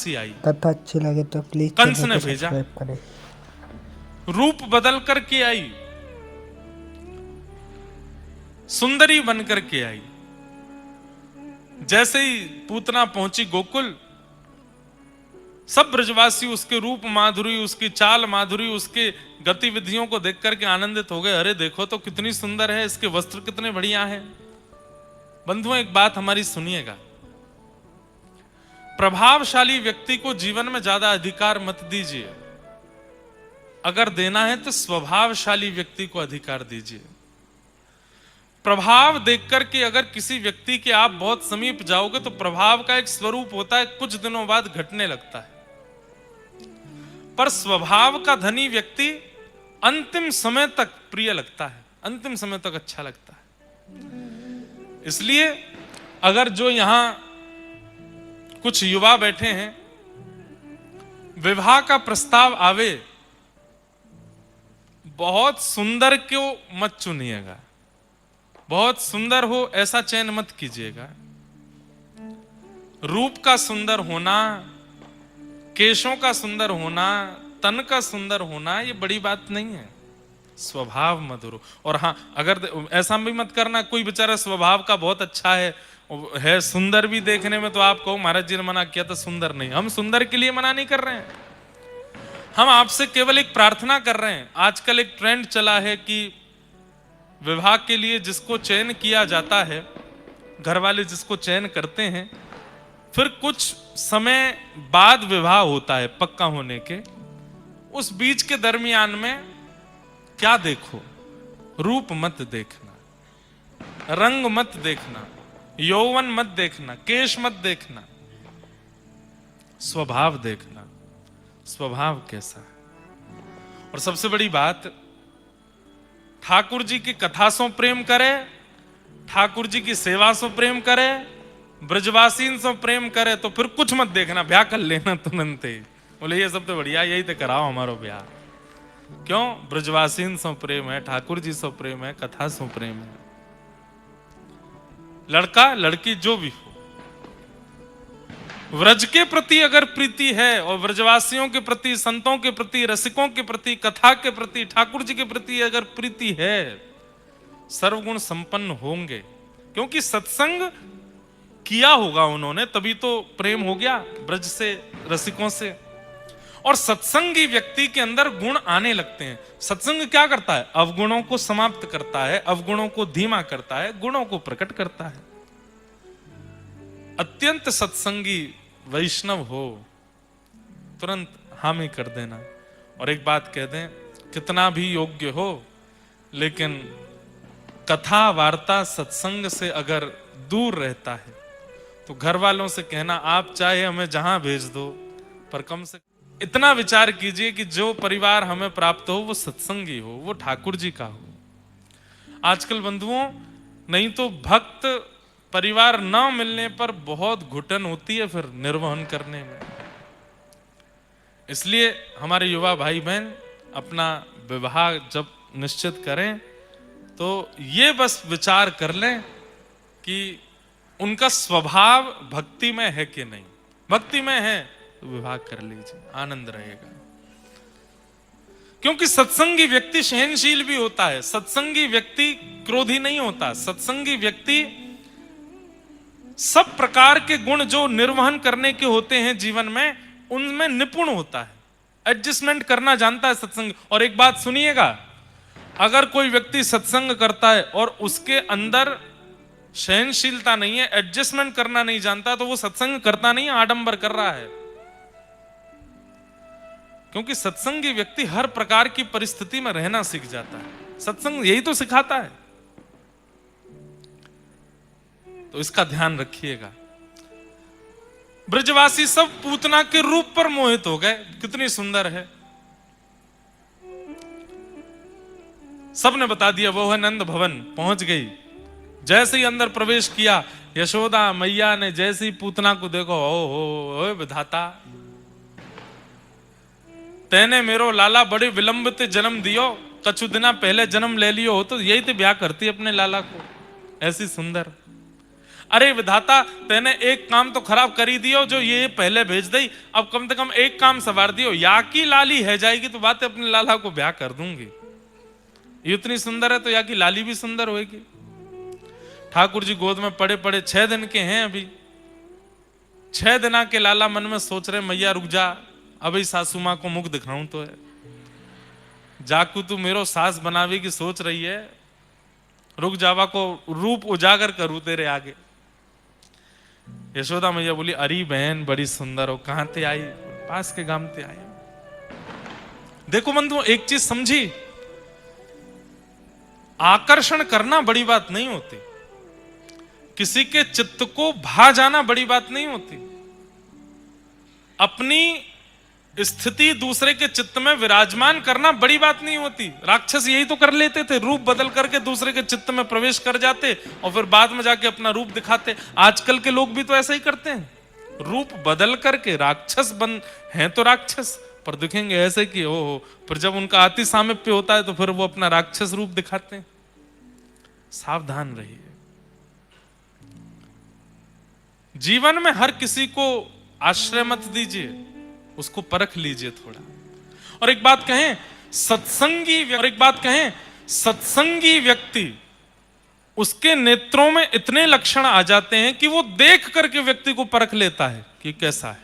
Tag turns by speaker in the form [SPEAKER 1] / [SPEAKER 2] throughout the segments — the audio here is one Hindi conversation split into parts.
[SPEAKER 1] ब्रजवासी आई।
[SPEAKER 2] कथा अच्छी लगे तो प्लीज
[SPEAKER 1] कंस
[SPEAKER 2] चैनल
[SPEAKER 1] ने
[SPEAKER 2] को
[SPEAKER 1] भेजा,
[SPEAKER 2] सब्सक्राइब करें।
[SPEAKER 1] रूप बदल करके आई, सुंदरी बन करके आई। जैसे ही पूतना पहुंची गोकुल, सब ब्रजवासी उसके रूप माधुरी, उसकी चाल माधुरी, उसके गतिविधियों को देख करके आनंदित हो गए। अरे देखो तो कितनी सुंदर है, इसके वस्त्र कितने बढ़िया हैं। बंधुओं, एक बात हमारी सुनिएगा, प्रभावशाली व्यक्ति को जीवन में ज्यादा अधिकार मत दीजिए। अगर देना है तो स्वभावशाली व्यक्ति को अधिकार दीजिए। प्रभाव देख करके अगर किसी व्यक्ति के आप बहुत समीप जाओगे तो प्रभाव का एक स्वरूप होता है, कुछ दिनों बाद घटने लगता है। पर स्वभाव का धनी व्यक्ति अंतिम समय तक प्रिय लगता है, अंतिम समय तक अच्छा लगता है। इसलिए अगर जो यहां कुछ युवा बैठे हैं, विवाह का प्रस्ताव आवे, बहुत सुंदर को मत चुनिएगा, बहुत सुंदर हो ऐसा चयन मत कीजिएगा। रूप का सुंदर होना, केशों का सुंदर होना, तन का सुंदर होना ये बड़ी बात नहीं है, स्वभाव मधुर हो। और हाँ, अगर ऐसा भी मत करना कोई बेचारा स्वभाव का बहुत अच्छा है सुंदर भी देखने में, तो आप कहो महाराज जी ने मना किया तो सुंदर नहीं। हम सुंदर के लिए मना नहीं कर रहे हैं, हम आपसे केवल एक प्रार्थना कर रहे हैं। आजकल एक ट्रेंड चला है कि विवाह के लिए जिसको चयन किया जाता है, घर वाले जिसको चयन करते हैं, फिर कुछ समय बाद विवाह होता है पक्का होने के। उस बीच के दरमियान में क्या देखो, रूप मत देखना, रंग मत देखना, यौवन मत देखना, केश मत देखना, स्वभाव देखना, स्वभाव कैसा है। और सबसे बड़ी बात, ठाकुर जी की कथा से प्रेम करे, ठाकुर जी की सेवा से प्रेम करे, ब्रजवासीन से प्रेम करे, तो फिर कुछ मत देखना, ब्याह कर लेना तुरंत ही। बोले ये सब तो बढ़िया, यही तो कराओ हमारो ब्याह। क्यों? ब्रजवासीन से प्रेम है, ठाकुर जी से प्रेम है, कथा से प्रेम है। लड़का लड़की जो भी हो, व्रज के प्रति अगर प्रीति है और व्रजवासियों के प्रति, संतों के प्रति, रसिकों के प्रति, कथा के प्रति, ठाकुर जी के प्रति अगर प्रीति है, सर्वगुण संपन्न होंगे। क्योंकि सत्संग किया होगा उन्होंने, तभी तो प्रेम हो गया ब्रज से, रसिकों से। और सत्संगी व्यक्ति के अंदर गुण आने लगते हैं। सत्संग क्या करता है? अवगुणों को समाप्त करता है, अवगुणों को धीमा करता है, गुणों को प्रकट करता है। अत्यंत सत्संगी वैष्णव हो, तुरंत हामी कर देना। और एक बात कह दें, कितना भी योग्य हो, लेकिन कथा वार्ता सत्संग से अगर दूर रहता है तो घर वालों से कहना, आप चाहे हमें जहां भेज दो, पर कम से इतना विचार कीजिए कि जो परिवार हमें प्राप्त हो वो सत्संगी हो, वो ठाकुर जी का हो। आजकल बंधुओं, नहीं तो भक्त परिवार न मिलने पर बहुत घुटन होती है फिर निर्वहन करने में। इसलिए हमारे युवा भाई बहन अपना विवाह जब निश्चित करें तो ये बस विचार कर लें कि उनका स्वभाव भक्ति में है कि नहीं। भक्ति में है तो विवाह कर लीजिए, आनंद रहेगा। क्योंकि सत्संगी व्यक्ति सहनशील भी होता है, सत्संगी व्यक्ति क्रोधी नहीं होता, सत्संगी व्यक्ति सब प्रकार के गुण जो निर्वहन करने के होते हैं जीवन में, उनमें निपुण होता है, एडजस्टमेंट करना जानता है सत्संग। और एक बात सुनिएगा, अगर कोई व्यक्ति सत्संग करता है और उसके अंदर सहनशीलता नहीं है, एडजस्टमेंट करना नहीं जानता, तो वो सत्संग करता नहीं है, आडंबर कर रहा है। क्योंकि सत्संगी व्यक्ति हर प्रकार की परिस्थिति में रहना सीख जाता है, सत्संग यही तो सिखाता है। तो इसका ध्यान रखिएगा। ब्रजवासी सब पूतना के रूप पर मोहित हो गए, कितनी सुंदर है। सबने बता दिया वो है नंद भवन, पहुंच गई। जैसे ही अंदर प्रवेश किया, यशोदा मैया ने जैसे ही पूतना को देखो, ओ विधाता, तेने मेरो लाला बड़े विलंब से जन्म दियो, कछु दिना पहले जन्म ले लियो हो तो यही तो ब्याह करती अपने लाला को, ऐसी सुंदर। अरे विधाता, तेने एक काम तो खराब कर ही दियो, जो ये पहले भेज दई, अब कम से कम एक काम सवार दियो। या की लाली है जाएगी तो बात अपने लाला को ब्याह कर दूंगी। ये इतनी सुंदर है तो या की लाली भी सुंदर होगी। ठाकुर जी गोद में पड़े पड़े 6 दिन के हैं अभी। 6 दिना के लाला मन में सोच रहे, मैया रुक जा, अभी सासू मां को मुख दिखाऊं तो है। जाकू तू मेरो सास बनावे की सोच रही है, रुक जावा को रूप उजागर करूं तेरे आगे। यशोदा मैया बोली, अरे बहन बड़ी सुंदर हो, कहां ते आई? पास के गांव ते आई। देखो बंधु, एक चीज समझी, आकर्षण करना बड़ी बात नहीं होती, किसी के चित्त को भा जाना बड़ी बात नहीं होती। अपनी स्थिति दूसरे के चित्त में विराजमान करना बड़ी बात नहीं होती। राक्षस यही तो कर लेते थे, रूप बदल करके दूसरे के चित्त में प्रवेश कर जाते और फिर बाद में जाके अपना रूप दिखाते। आजकल के लोग भी तो ऐसा ही करते हैं, रूप बदल करके राक्षस बन हैं तो राक्षस, पर दिखेंगे ऐसे कि ओ, पर जब उनका अति सामीप्य होता है तो फिर वो अपना राक्षस रूप दिखाते हैं। सावधान रहिए। जीवन में हर किसी को आश्रय मत दीजिए, उसको परख लीजिए थोड़ा। और एक बात कहें, सत्संगी व्यक्ति, उसके नेत्रों में इतने लक्षण आ जाते हैं कि वो देख करके व्यक्ति को परख लेता है कि कैसा है।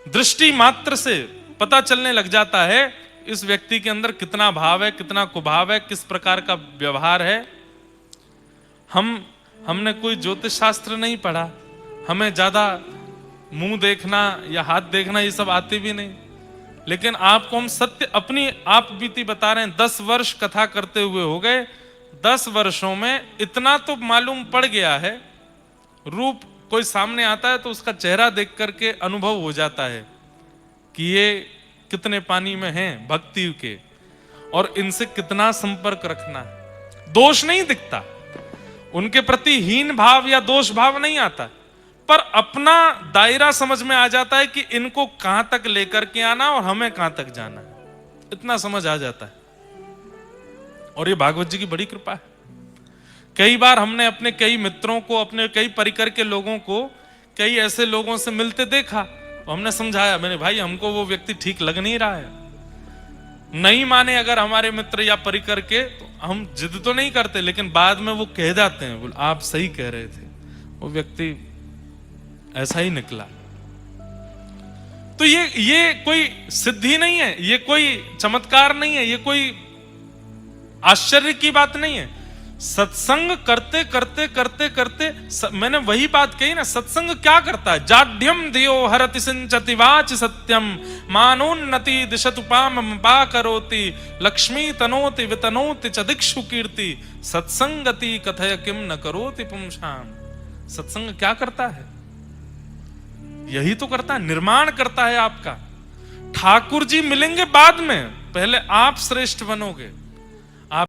[SPEAKER 1] दृष्टि मात्र से पता चलने लग जाता है इस व्यक्ति के अंदर कितना भाव है, कितना कुभाव है, किस प्रकार का व्यवहार है। हमने कोई ज्योतिष शास्त्र नहीं पढ़ा, हमें ज्यादा मुंह देखना या हाथ देखना ये सब आते भी नहीं, लेकिन आपको हम सत्य अपनी आप बीती बता रहे हैं। 10 वर्ष कथा करते हुए हो गए, 10 वर्षों में इतना तो मालूम पड़ गया है। रूप कोई सामने आता है तो उसका चेहरा देख करके अनुभव हो जाता है कि ये कितने पानी में हैं भक्ति के, और इनसे कितना संपर्क रखना है। दोष नहीं दिखता, उनके प्रति हीन भाव या दोष भाव नहीं आता, पर अपना दायरा समझ में आ जाता है कि इनको कहां तक लेकर के आना और हमें कहां तक जाना है, इतना समझ आ जाता है। और ये भागवत जी की बड़ी कृपा है। कई बार हमने अपने कई मित्रों को, अपने कई परिकर के लोगों को कई ऐसे लोगों से मिलते देखा, तो हमने समझाया, मैंने भाई हमको वो व्यक्ति ठीक लग नहीं रहा है। नहीं माने अगर हमारे मित्र या परिकर के, तो हम जिद तो नहीं करते, लेकिन बाद में वो कह जाते हैं, बोल आप सही कह रहे थे, वो व्यक्ति ऐसा ही निकला। तो ये कोई सिद्धि नहीं है, ये कोई चमत्कार नहीं है, ये कोई आश्चर्य की बात नहीं है। सत्संग करते करते करते करते मैंने वही बात कही ना, सत्संग क्या करता है? जाड्यम धियो हरति सिंचति वाच सत्यम मानोन्नति दिशतुपाम पा करोति लक्ष्मी तनोति वितनोति च दिक्षु कीर्ति सत्संगति कथय किम न करोति पुंसाम। सत्संग क्या करता है? यही तो करता है, निर्माण करता है आपका। ठाकुर जी मिलेंगे बाद में, पहले आप श्रेष्ठ बनोगे।